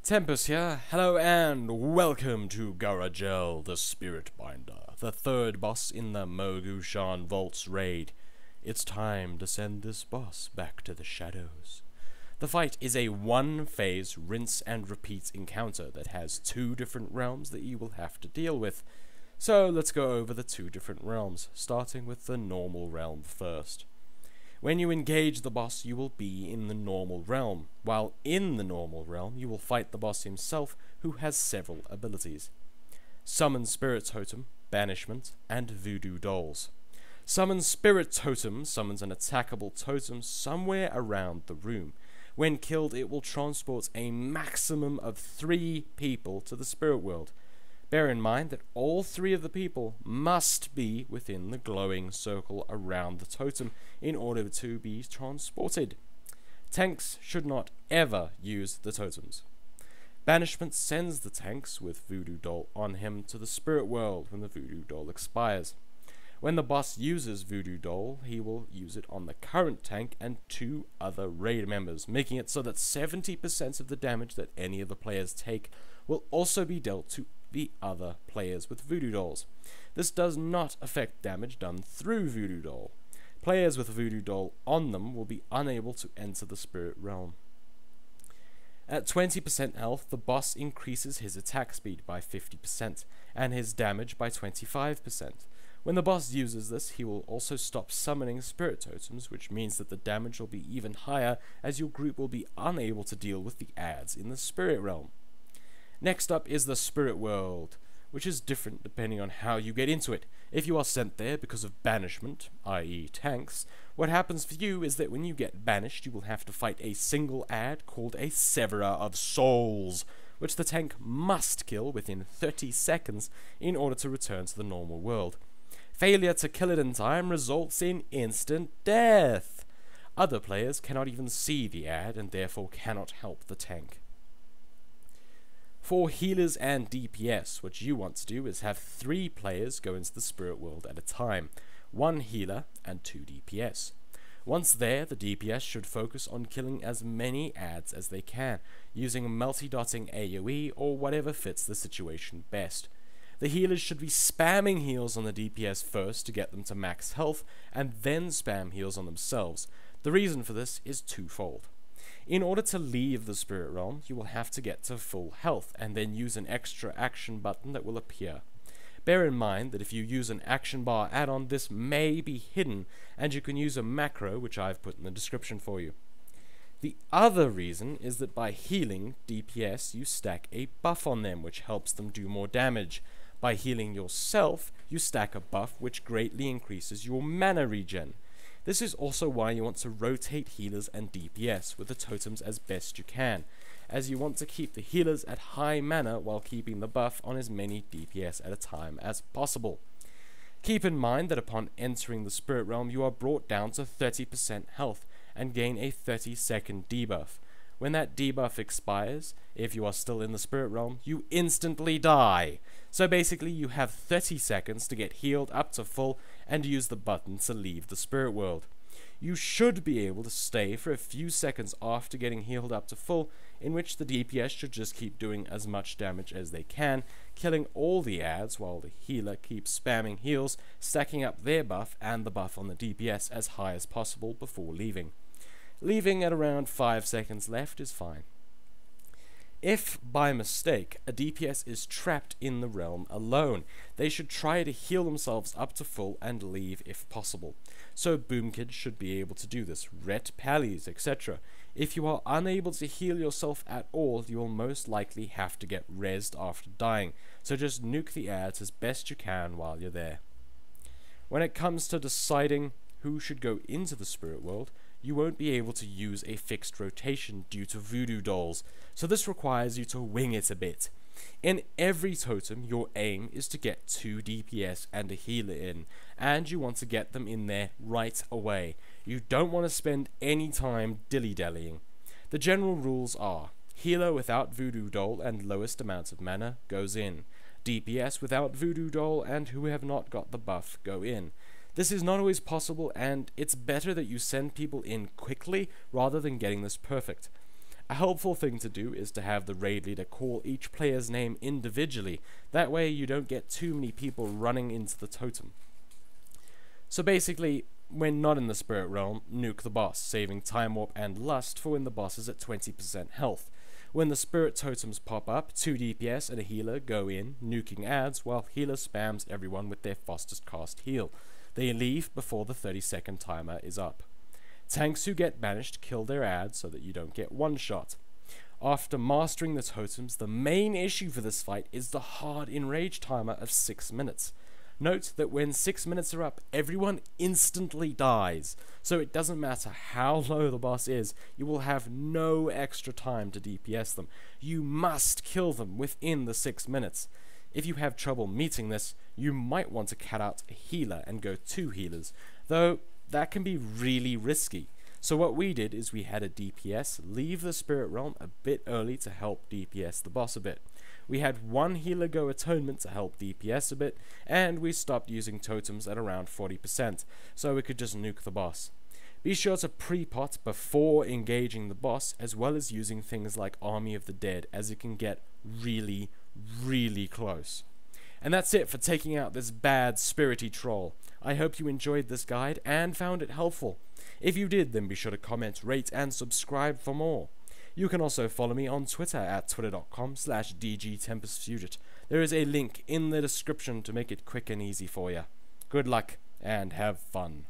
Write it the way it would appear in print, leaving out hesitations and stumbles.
Tempus here, hello and welcome to Gara'jal the Spiritbinder, the third boss in the Mogu-shan Vaults raid. It's time to send this boss back to the shadows. The fight is a one-phase rinse and repeat encounter that has two different realms that you will have to deal with. So let's go over the two different realms, starting with the normal realm first. When you engage the boss, you will be in the normal realm. While in the normal realm, you will fight the boss himself, who has several abilities. Summon Spirit Totem, Banishment, and Voodoo Dolls. Summon Spirit Totem summons an attackable totem somewhere around the room. When killed, it will transport a maximum of 3 people to the spirit world. Bear in mind that all 3 of the people must be within the glowing circle around the totem in order to be transported. Tanks should not ever use the totems. Banishment sends the tanks with Voodoo Doll on him to the spirit world when the Voodoo Doll expires. When the boss uses Voodoo Doll, he will use it on the current tank and 2 other raid members, making it so that 70% of the damage that any of the players take will also be dealt to the other players with Voodoo Dolls. This does not affect damage done through Voodoo Doll. Players with Voodoo Doll on them will be unable to enter the spirit realm. At 20% health, the boss increases his attack speed by 50% and his damage by 25%. When the boss uses this, he will also stop summoning spirit totems, which means that the damage will be even higher as your group will be unable to deal with the adds in the spirit realm. Next up is the spirit world, which is different depending on how you get into it. If you are sent there because of banishment, i.e. tanks, what happens for you is that when you get banished, you will have to fight a single add called a Severer of Souls, which the tank must kill within 30 seconds in order to return to the normal world. Failure to kill it in time results in instant death. Other players cannot even see the add and therefore cannot help the tank. For healers and DPS, what you want to do is have 3 players go into the spirit world at a time, 1 healer and 2 DPS. Once there, the DPS should focus on killing as many adds as they can, using multi-dotting AoE or whatever fits the situation best. The healers should be spamming heals on the DPS first to get them to max health, and then spam heals on themselves. The reason for this is twofold. In order to leave the spirit realm, you will have to get to full health, and then use an extra action button that will appear. Bear in mind that if you use an action bar add-on, this may be hidden, and you can use a macro, which I've put in the description for you. The other reason is that by healing DPS, you stack a buff on them, which helps them do more damage. By healing yourself, you stack a buff which greatly increases your mana regen. This is also why you want to rotate healers and DPS with the totems as best you can, as you want to keep the healers at high mana while keeping the buff on as many DPS at a time as possible. Keep in mind that upon entering the spirit realm, you are brought down to 30% health and gain a 30-second debuff. When that debuff expires, if you are still in the spirit realm, you instantly die. So basically you have 30 seconds to get healed up to full and use the button to leave the spirit world. You should be able to stay for a few seconds after getting healed up to full, in which the DPS should just keep doing as much damage as they can, killing all the adds while the healer keeps spamming heals, stacking up their buff and the buff on the DPS as high as possible before leaving. Leaving at around 5 seconds left is fine. If, by mistake, a DPS is trapped in the realm alone, they should try to heal themselves up to full and leave if possible. So Boomkid should be able to do this, Ret Pallies, etc. If you are unable to heal yourself at all, you will most likely have to get rezzed after dying, so just nuke the adds as best you can while you're there. When it comes to deciding who should go into the spirit world, you won't be able to use a fixed rotation due to Voodoo Dolls, so this requires you to wing it a bit. In every totem, your aim is to get 2 DPS and a healer in, and you want to get them in there right away. You don't want to spend any time dilly-dallying. The general rules are: healer without Voodoo Doll and lowest amount of mana goes in. DPS without Voodoo Doll and who have not got the buff go in. This is not always possible, and it's better that you send people in quickly rather than getting this perfect. A helpful thing to do is to have the raid leader call each player's name individually. That way you don't get too many people running into the totem. So basically, when not in the spirit realm, nuke the boss, saving time warp and lust for when the boss is at 20% health. When the spirit totems pop up, 2 DPS and a healer go in, nuking adds, while healer spams everyone with their fastest cast heal. They leave before the 30-second timer is up. Tanks who get banished kill their adds so that you don't get one shot. After mastering the totems, the main issue for this fight is the hard enrage timer of 6 minutes. Note that when 6 minutes are up, everyone instantly dies, so it doesn't matter how low the boss is, you will have no extra time to DPS them. You must kill them within the 6 minutes. If you have trouble meeting this, you might want to cut out a healer and go 2 healers, though that can be really risky. So what we did is we had a DPS leave the spirit realm a bit early to help DPS the boss a bit. We had 1 healer go atonement to help DPS a bit, and we stopped using totems at around 40%, so we could just nuke the boss. Be sure to pre-pot before engaging the boss, as well as using things like Army of the Dead, as it can get really, really close. And that's it for taking out this bad spirity troll. I hope you enjoyed this guide and found it helpful. If you did, then be sure to comment, rate, and subscribe for more. You can also follow me on Twitter at twitter.com/DGTempusFugit. There is a link in the description to make it quick and easy for you. Good luck, and have fun.